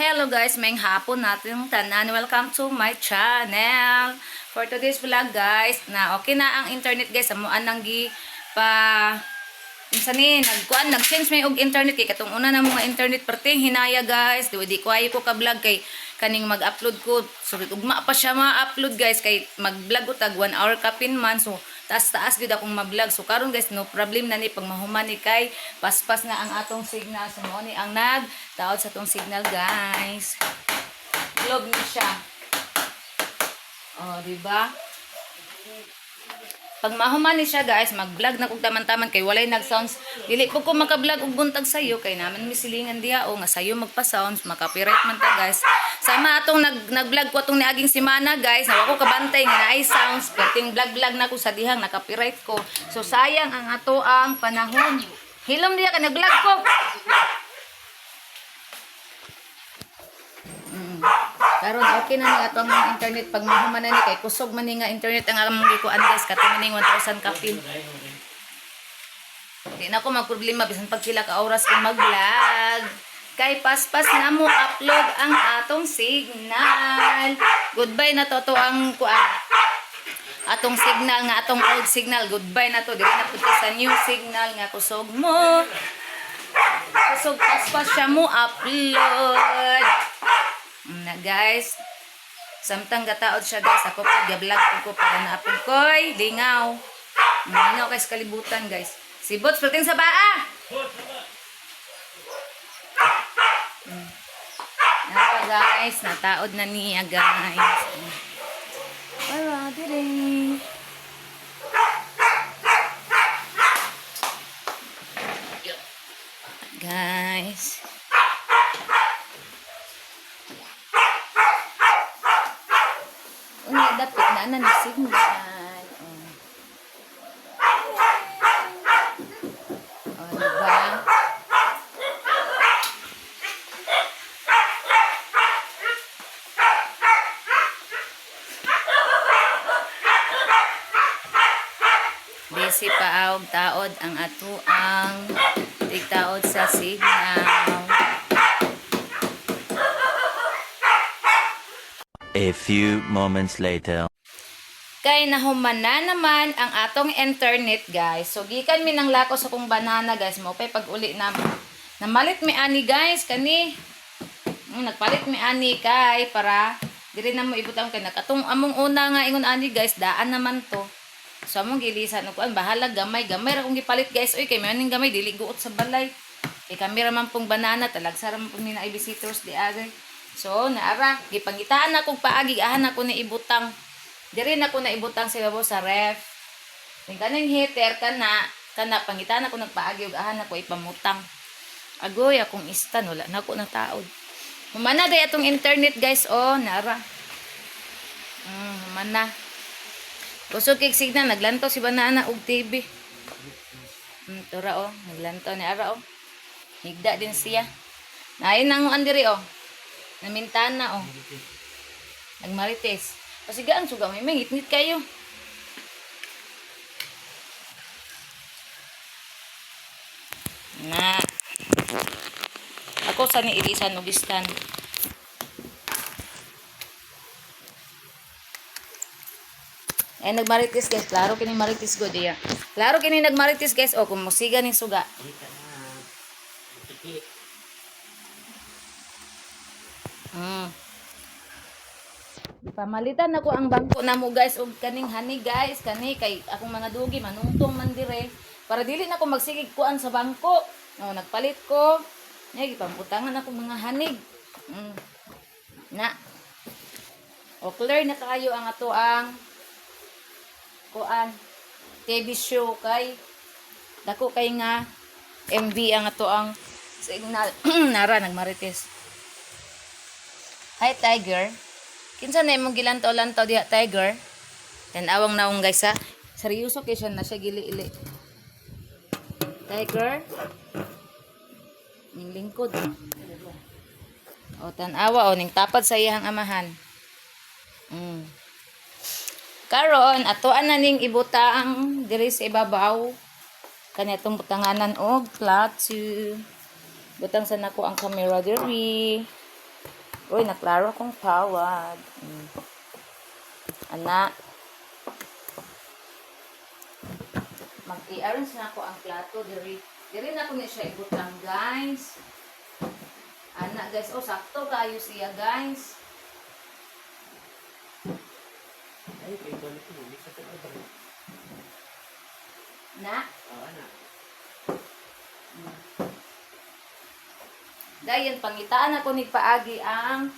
Hello guys, may hapon natin tanan. Welcome to my channel. For today's vlog guys, na okay na ang internet guys. Amuan nang gi pa insani nag-change may og internet kay katong una na mga internet perting hinaya guys. Di ko ayo ko ka vlog kay kaning mag-upload ko. So ugma pa siya ma-upload guys kay mag-vlog ko tag 1 hour kapin man. So taas-taas gid akong ma-vlog. So karon guys, no problem na ni pag mahuman ni kay paspas na ang atong signal. So mo ni ang nagtaod sa atong signal guys. Vlog ni siya. Oh, di ba? Pag mahuman ni siya guys, mag-vlog na kog taman-taman kay walay nag-sounds. Dili po ko maka-vlog og buntag sayo kay naman misilingan diha o nga sayo magpa-sounds, maka-copyright man ta guys. Sama atong nag-vlog ko atong niaging semana guys, na ako kabantay nga naay sounds, perting vlog na ko sa dihang naka-copyright ko. So sayang ang ato ang panahon. Hilom diha ka nag-vlog ko. Karon okay na ni atong internet pag mahuman na ni kay kusog man ni nga internet ang among gikuan guys katumaning 1,000 kapin. Di na ko magproblema bisan pag pila ka oras ko mag-vlog. Kay paspas na mo upload ang atong signal. Goodbye na to ang kuan. Atong signal nga atong old signal. Goodbye na to. Dili na pud sa new signal nga kusog mo. Kusog paspas siya mo upload. Na guys, samtang gataod siya guys, ako po gablog ko para na-upload ko'y lingaw. Lingaw kay sa kalibutan guys. Si Bots, pagting sa baa! Naka guys, nataod na niya guys. Wala, dire. Guys. Unya dapit na ni signal. Oh, diba? Busy pa og taod ang ato ang tigtaod sa signal. A few moments later. Kay nahuman na naman ang atong internet guys. So gikan mi nang lako sa kong banana guys. Maupay pag uli na. Namalit mi ani guys kani. Nagpalit mi ani kay para diri na mo ibutang kay nakatong among una nga ingon ani guys daan naman to. So among gilisan og kuan bahala gamay ra kong gipalit guys. Oy kay maning gamay dili guot sa balay. Kay kamera man pong banana talagsa ra man pong ni na visitors di agay. So, naara, gipangitaan akong paagi, ahan ako na ibutang. Diri na ako na ibutang sa babaw sa ref. Yung kanang heater, kana, pangitaan ako nagpaagi, ahan ako ipamutang. Agoy, akong istan, wala na ako ng taod. Humana day atong internet guys, oh, naara. Humana. Kusog kik signal, naglanto si banana og TV. Tura oh, naglanto ni ara oh. Higda din siya. Nain nang andiri oh. Namintana oh. Nagmarites. Kasi gaan suga may ngit-ngit kayo. Na. Ako sa ni ilisan og stand. Eh nagmarites guys, klaro kini marites go diya. Klaro kini nagmarites guys, oh kung musiga ni suga. Pamalitan ako ang bangko namo guys og kaning hani guys kani kay akong mga dugi manungtong man dire para dili na ko magsigig kuan sa bangko. No, nagpalit ko. Ay gipamputangan ako mga hanig. Na. O clear na kayo ang ato ang kuan TV show kay dako kay nga MB ang ato ang signal. Nara nagmarites. Hi Tiger. Kinsa na imong gilantaw-lantaw diha Tiger? Tan-awang naong guys ha. Seryoso kay siya na siya gili-ili. Tiger. Ning lingkod. O tan-awa o ning tapad sa iyang amahan. Karon atoan na ning ibutang diri sa ibabaw. Kani atong butanganan og flat 2. Butang sa nako ang camera diri. Uy, naklaro kong tawad. Anak. Mag-i-arrange na ako ang plato. Diri na ko na siya ibutang, guys. Anak, guys. Oh, sakto kayo siya, guys. Ay, kay balik mo. Hindi ka talaga. Na? Oo, anak. Dayon, pangitaan ako ni paagi ang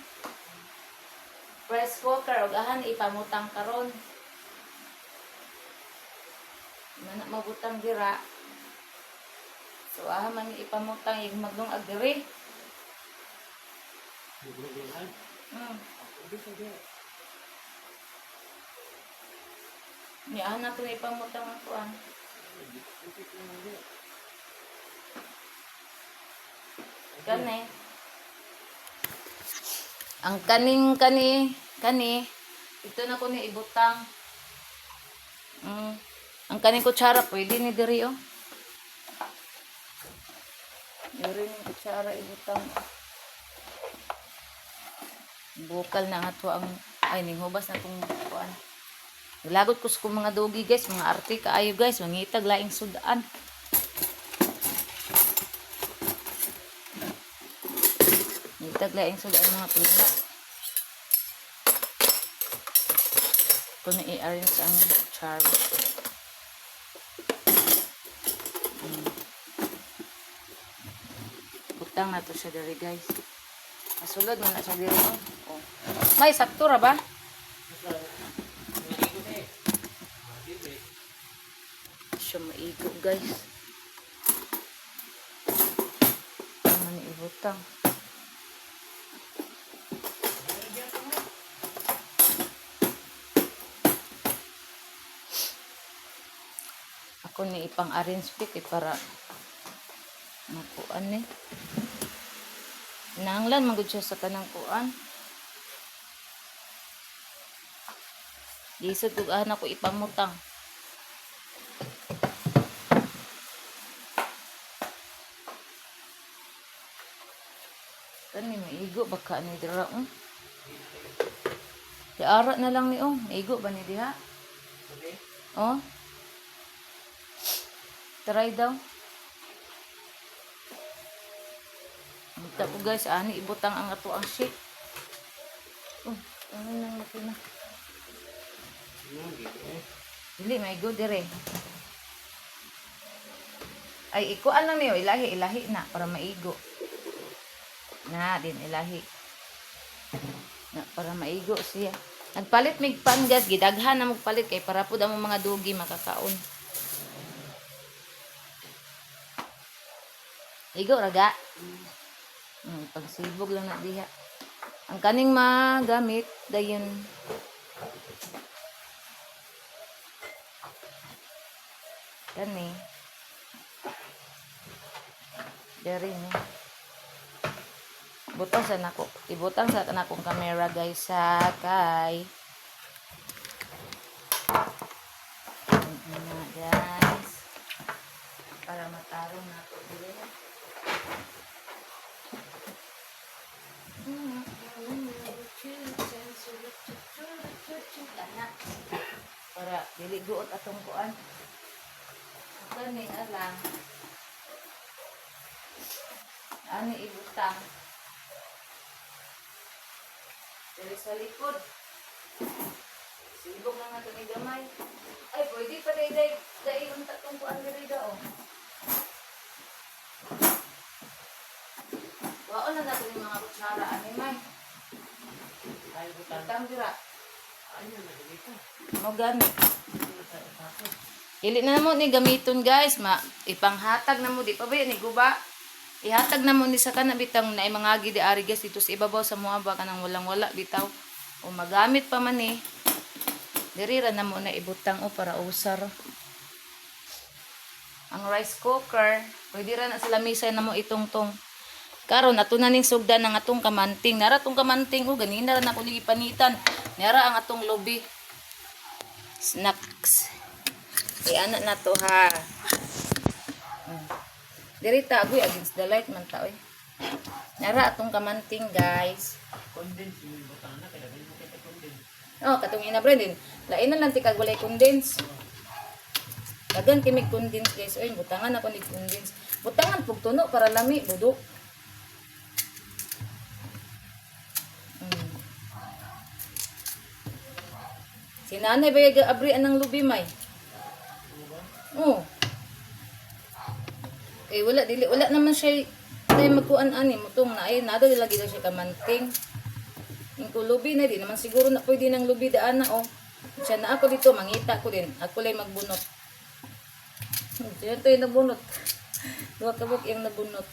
press cooker. O gahan, ipamutang karon. Mana mabutang dira. So, man ipamutang yung maglong agdiri. Buglugan. Hindi ka dyan. Niyahan ako na ipamutang ang kuan. Hindi ka lang dyan. Kani. Ang kani. Ito na ko ni ibutang. Ang kaning kutsara, pwede ni diri, oh. Diri ni kutsara ibutang. Bukal na nga to ang, ay, ning hubas na itong kuan. Nilagot ko sa kong mga dogi, guys. Mga arte kaayo, guys. Mangitag laing sudaan. Ngitag laing sudaan mga pula. Ito na i-arrange ang kutsara. Butang na to siya diri, guys. Masulod mo na siya diri, oh. May sakto ra ba? Siya maigo, guys. Ano ni ibutang? Ako ni ipang arrange pick para makuan ni. Nanglan magud siya sa kanang kuan. Disod ug ako ipamutang. Kani maigo baka ni dira, Diara na lang ni, maigo ba ni diha? Oh. Try daw. Ito po, guys, ani ibutang ang ato ang sheet. Ano nang makina? Dili, maigo dire. Ay, ikuan lang niyo, ilahi na para maigo. Na din ilahi. Na para maigo siya. Nagpalit mig pan, guys, gidaghan na magpalit kay para pud ang mga dugi makakaon. Igo raga. Pagsibog lang na diha. Ang kaning magamit dayon. Kani. Dari ni. Butang sa nako. Ibutang sa kanakong camera, guys, sa kay. Guys. Para matarong nato dili. Para dili guot atong kuan. Kani alang. Ani ibutang. Dili sa likod. Sibog na nato ni gamay. Ay, pwede pa dai unta tong kuan diri daw. Waon na nato ni mga kutsara ani may. Ay, butang. Butang dira. Ayun, nagigita. Mo gamit. Dili na mo ni gamiton, guys, ipanghatag na mo di pa ba ni guba. Ihatag na mo ni sa kana bitang na mga gidi ari, guys, dito sa ibabaw sa mga ba kanang walang-wala bitaw. O magamit pa man ni. Diri ra na mo na ibutang para usar. Ang rice cooker, pwede ra na sa lamisa na mo itong-tong. Karon ato na ning sugdan ng atong kamanting. Nara tong kamanting ganina ra na ko gipanitan. Nara ang atong lobi. Snacks. Anak na to ha. Diri ta agoy against the light man ta oy. Nara atong kamanting guys. Condense yung butana. Kaya ganyan mo kita condense. Oh, katong inabre din. Lain na lang ti kag walay condense. Dagan kimi condense guys. Oy, butangan ako ni condense. Butangan pug tuno para lami budok. Si nanay ba yung abri anang lubi may? Oo. Eh wala naman siya tayo magkuan ani mutong na ay nado lagi daw siya kamanting. Yung lubi na di naman siguro na pwede ng lubi daan na oh. Siya na ako dito mangita ko din. Ako lang magbunot. Diyan to yung nabunot. Duha kabuk yung nabunot.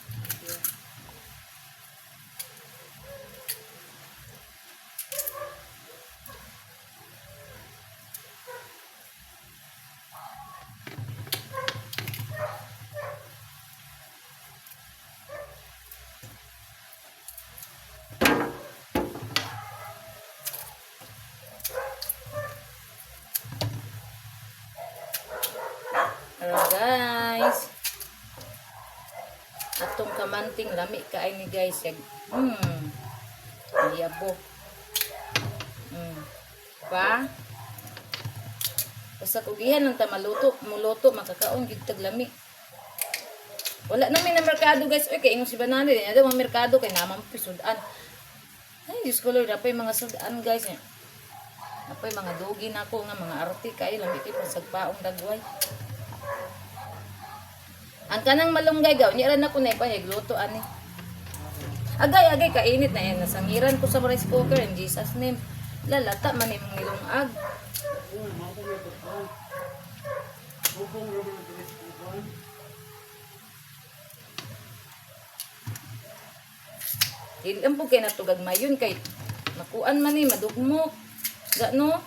Alright guys. Atong kamanting lami kaay ni guys. Yabo. Pa. Basta kugihan ng tamaluto, muluto makakaon gid tag lami. Wala na may na merkado guys. Oy kay ingon si banana din. Ada mga merkado kay naman pisudan. Ay, Diyos ko Lord, apay mga sudan guys. Apay mga dugi na ako nga mga arte kay lami kay pasagpaong dagway. Ang kanang malunggay gaw, niya rin ako na ipanyag luto ani. Agay kainit na yan. Nasangiran ko sa rice cooker in Jesus name. Lalata man yung nilungag. Ilan po kayo natugag mayon kay makuan man ni madugmok. Gano?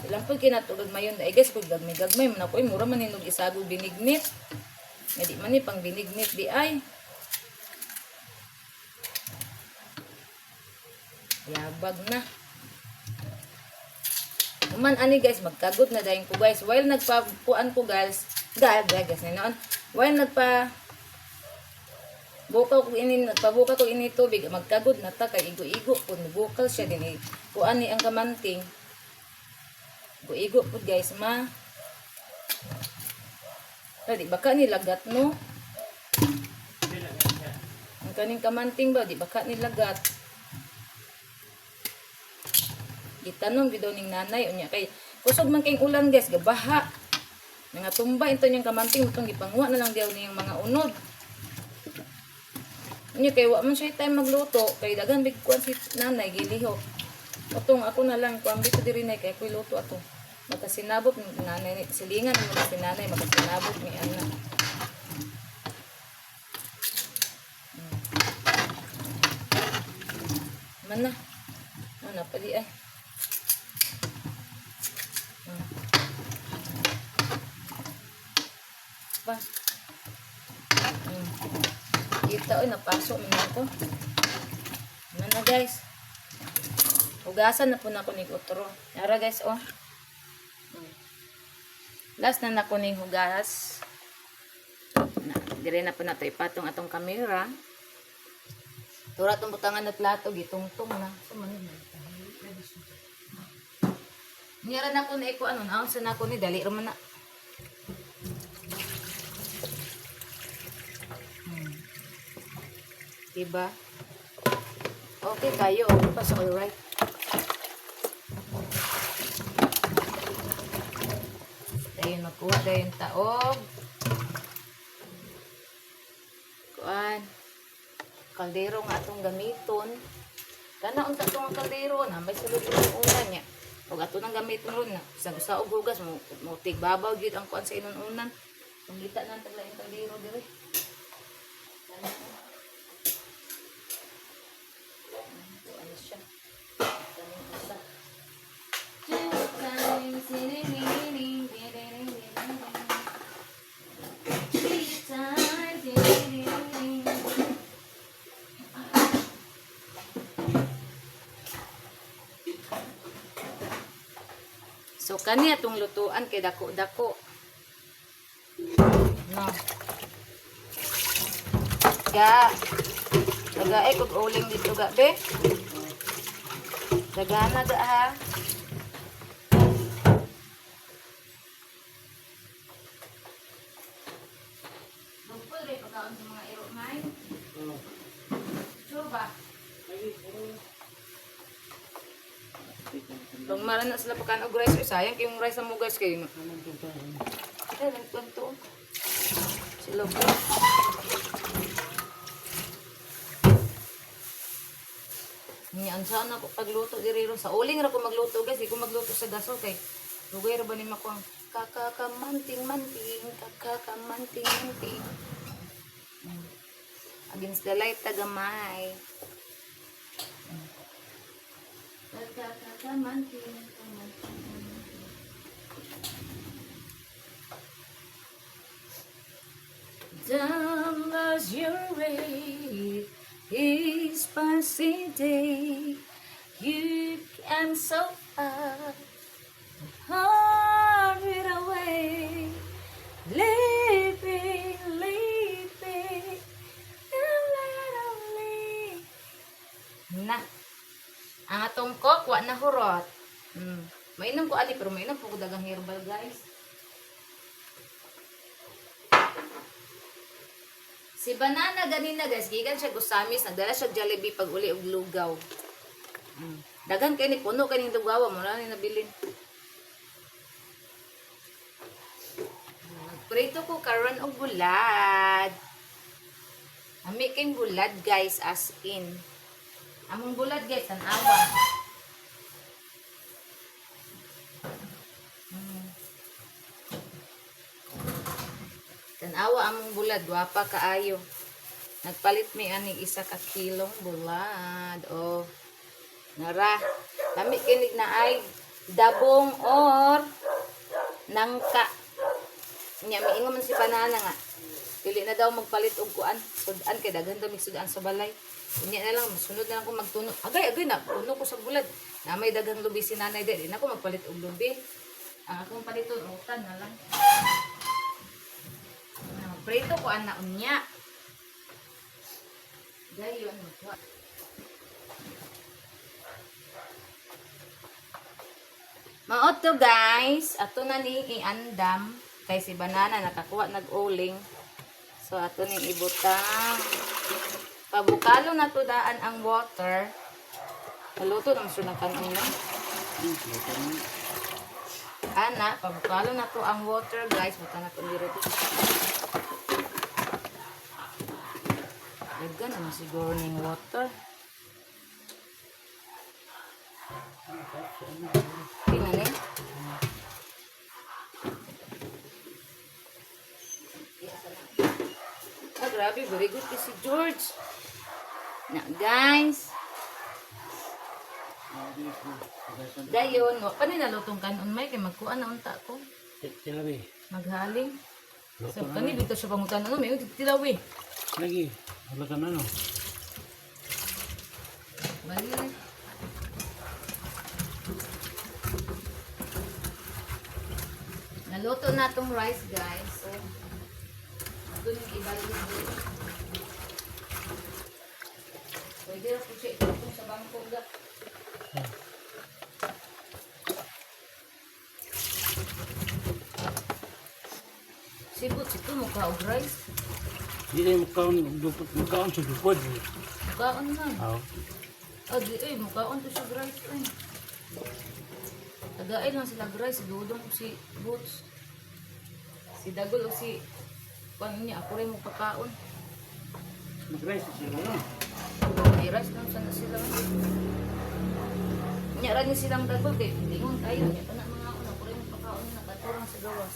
Ilang po kinatugag mayon da guys kung gagmay man ako mura man ninog isagol binignit. Hindi man ni pang binignit di ay. Yabag na. Uman ani guys magkagot na dayon ko guys while nagpapuan ko guys. Guys na noon. While nagpabuka ko ini tubig magkagod na ta kay igo-igo kun bukal siya din kuan ni ang kamanting. Igo po guys ma. Di baka nilagat no? Ang kaning kamanting ba di baka nilagat. Gitanong bidaw ning nanay unya kay kusog man kayong ulan guys gabaha. Nga tumba ito niyang kamanting itong gipanguha na lang diyaw niyang mga unod. Unya kay wa man siya time magluto kay dagan big kuan si nanay gilihok. Otong ako na lang kuan bito diri nay kay kuy luto ato. Makasinabot ni nanay silingan mo si nanay makasinabot ni ana. Mana? Mana pa di ay. Ba. Kita oy napasok man ako. Mana guys? Hugasan na po na ko ni utro. Yara guys oh. Last na ko ning hugas. Dire na po na to ipatong atong kamera. Tura tong butangan na plato gitungtong na. So man Niyara na ko na iko ano naon sa nako ni dali ra man na. Diba? Okay kayo. Okay pa sa alright. Dahil magkuha dahil taog. Kuan. Kaldero nga atong gamiton. Kanaon ta itong kaldero na. May sulod yung unan niya. Huwag ato nang gamiton ron na. Sa hugas mo tigbabaw yun ang kuan sa inununan. Kung kita na ang tagla yung kaldero dire. So kani atong lutuan kay dako-dako. No. Tagaay kog uling dito ga be. Dagana ga ha. Bukol rin pagkaon sa mga iro may. Sure ba? Kung maran na sila pagkaan og rice, sayang kayong rice mo guys kayo. Ay, nagkwanto. Sila po. Niyaan saan ako pagluto diriro. Sa uling ra ko magluto guys. Di ko magluto sa gasol kay lugay ra ba ni makuang kakakamanting-manting, kakakamanting-manting. Against the light tagamay. Kakakamanting, kamanting. Down as your way is passing day. You came so far, hurried away, leaving, leaving, lonely. Na, ang atong coke, wa na hurot. Mainom ko ali, pero mainom po ko dagang herbal guys. Si Banana ganina guys, gikan siya gusamis, nagdala siya Jollibee pag uli og lugaw. Dagan kay ni puno kay ning lugaw mo na ni nabilin. Prito ko karon og bulad. Ami kay bulad guys as in. Among bulad guys tan-awa. Tanawa among bulad, wapa kaayo. Nagpalit mi ani isa ka kilong bulad. Oh. Nara. Lami kinig na ay dabong or nangka. Nya miingon man si Banana nga. Dili na daw magpalit og kuan. Sudan kay daghan daw mig sudan sa balay. Unya na lang sunod na lang ko magtuno. Agay na puno ko sa bulad. Na may daghang lubi si nanay di na ko magpalit og lubi. Ang akong paliton utan na lang. Prito ko ana unya. Dayon mo. Maot to guys, ato na ni iandam kay si Banana nakakuha nag-uling. So ato ning ibutang. Pabukalo na to daan ang water. Haluto na masunang kanon lang. Ana, pabukalo na to ang water guys. Buta na to dito. Dagan naman siguro ng water. Tingnan eh. Ah, grabe. Very good si George. Na guys. Dayon. Pa ni nalutong kanon may. Kaya magkuhan na unta ko. Tilawi. Maghaling. So, kani dito siya pangutan. Ano, may tilawi. Lagi. Wala ka na no. Bali. Naluto na itong rice guys. So, ito yung ibalik dito. Pwede na po siya itutong sa bangko ga. Sibot ito mukha og rice. Hindi na mukhaon sa dupod. Mukhaon na. Oo. Adi ay mukhaon to siya rice ay. Tagain lang sila rice. Dudong si Boots. Si Dagol o si paano niya. Ako rin magpakaon. Mag-rice sila no? May rice lang sana sila. Nyara ni silang Dagol kay lingon tayo. Nya pa na mga ako. Ako rin magpakaon. Nakaturang sa gawas.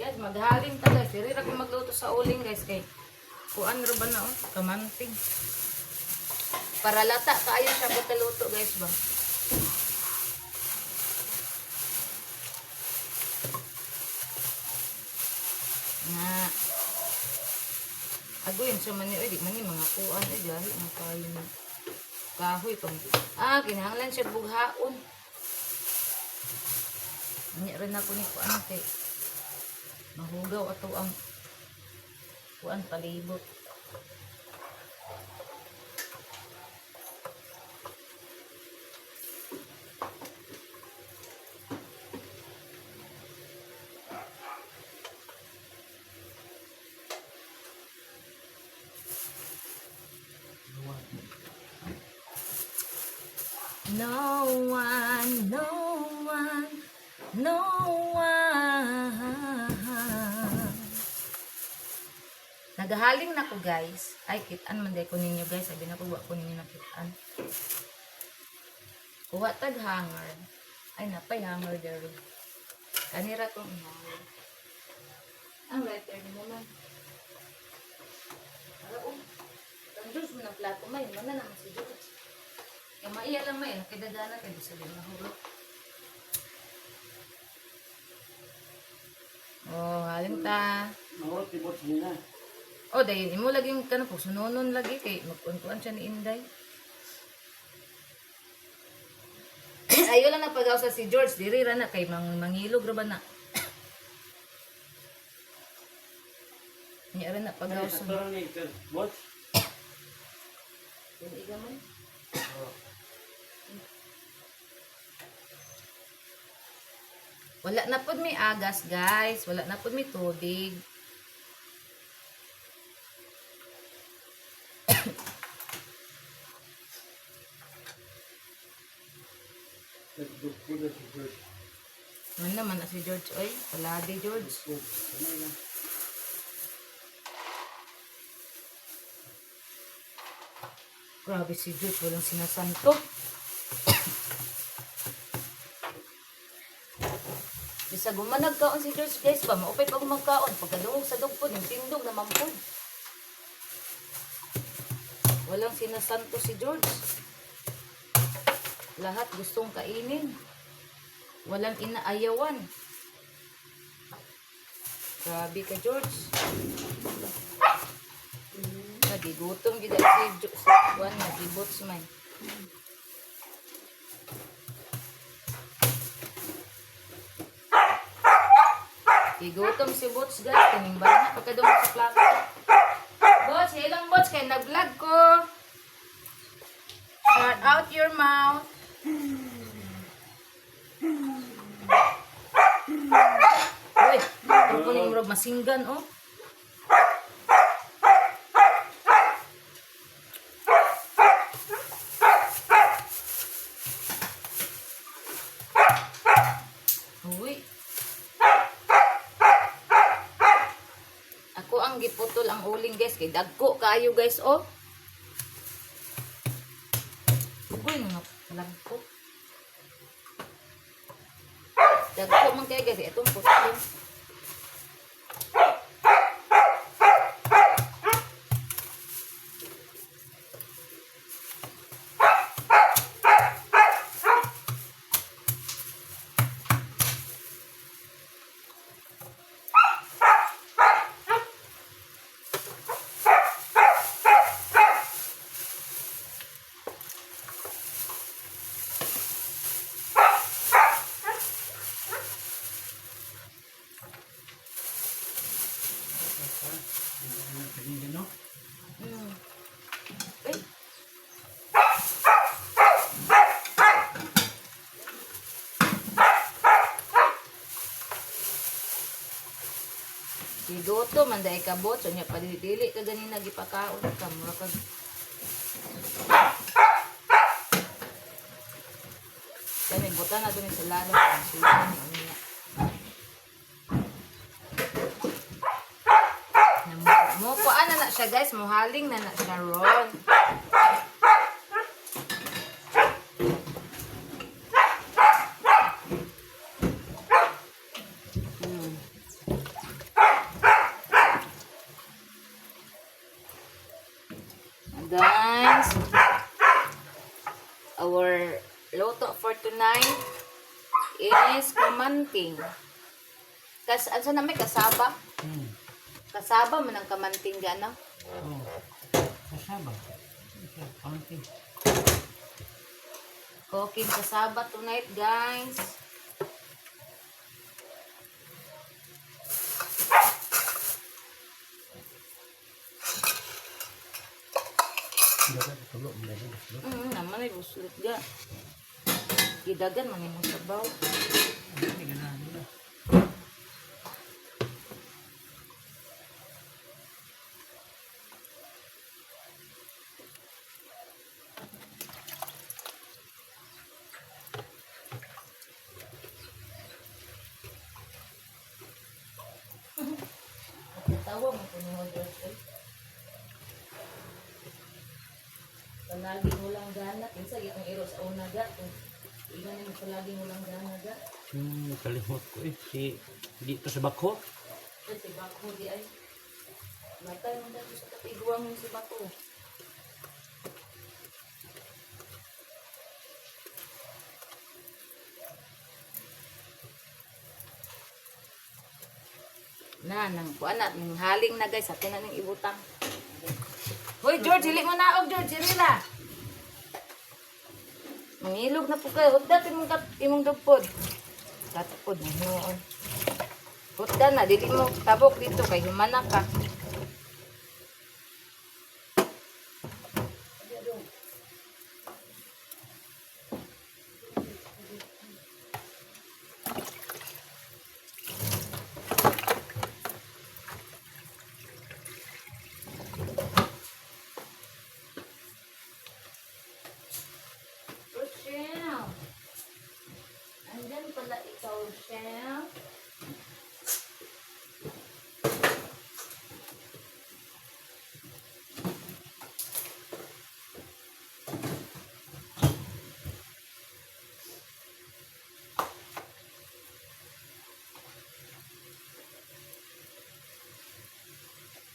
Guys, maghaling ta guys. Diri ra ko magluto sa uling guys kay kuan ra ba na oh, kamanting. Para lata kaayo siya butaluto guys ba. Na agoy sa man ni di man ni mga kuan ay dali ang kayo na kahoy pang kinahanglan siya bughaon. Anya rin ako ni kuan kay mahugaw ato ang Kuan palibot. No one, no one, no one. Nagahaling na ko guys. Ay, kitaan man day ko ninyo guys. Sabi na ko, wa ko ninyo nakitaan. Kuha tag hanger. Ay, napay hanger dero. Kanira kong hanger. Ang letter ni naman. Ano? Ang juice mo ng plato may. Mana naman si juice. Yung maiya lang may. Nakidagana kayo sa din nahulog. Oh, haling ta. Nawat tibot nila. Oh, dahil imo lagi yung kanang sunonon lagi kay magkuntuan siya ni Inday. Ayo lang napagaw sa si George, diri ra na kay mangilog ra ba na. Niya ra na pagaw sa. Pero ni bot. Yung igaman. Wala na pod may agas, guys. Wala na pod may tubig. Man naman na si George, oy. Wala di George. Grabe si George, walang sinasanto. Bisa gumanag kaon si George, guys ba? Maupay pag magkaon. Pagkadungog sa dugpod, yung tindog na mampod. Walang sinasanto si George. Lahat gustong kainin. Walang inaayawan. Grabe ka, George. Nagigutom gid si George. Juan, nagibots man. Gigutom si Bots, guys. Kanimba na pagkadungog sa plato. Bots, ilang Bots kay nag-vlog ko. Shut out your mouth. Uy, ito ko yung murag masinggan, oh. Uy. Ako ang giputol ang uling, guys. Kay dagko kayo, guys, oh. Uy, nga palagko. Dagko man kayo, guys. Itong putol. Ay. Sigoto, manday ka bot. So niya palili ka ganina gipakaon ka. Mura ka. Kaya buta na doon sa lalo. Mukuan na siya, guys. Muhaling na siya ron. Guys, our loto for tonight is kamanting. Asa na may kasaba? Kasaba man ang kamanting gana. Oh. Kasaba. Kamanting. Cooking kasaba tonight, guys. Naman ay buslit ga. Gidagan man imong sabaw. Tawa mo po ng order ko. Palagi mo lang gana. Kinsa ang iro sa una ga. Igan mo palagi mo lang gana ga. Nakalimot ko eh. Dito sa bako. Si Bako di ay. Matay mo dito sa katiguang mo si Bako. Nang kuan na ning haling na guys, atin na ning ibutang. Hoy George, dili mo na og George, dili na. Mangilog na po kayo. Hudda imong dugpod. Tatapod na hinuon. Hudda na, dili mo tabok dito kay humana ka. Rochelle. Andyan pala ikaw, Rochelle.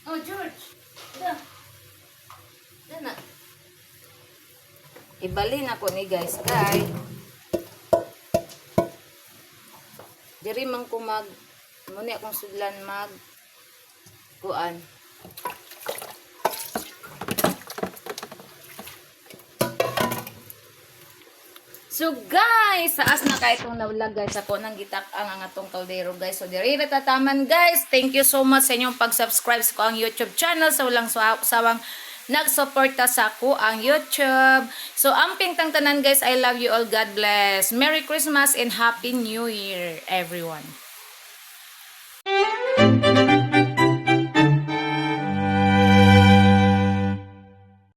Oh, George. Da. Da na. Ibalin ako ni guys kay diri man ko muni akong sudlan kuan. So guys, taas na kay itong nawlag guys ako nang gitak-ang atong kaldero guys. So diri tataman guys. Thank you so much sa inyong pag-subscribe sa ko ang YouTube channel sa walang sawang nagsuporta sa ko ang YouTube. So amping tang tanan guys, I love you all. God bless. Merry Christmas and Happy New Year everyone.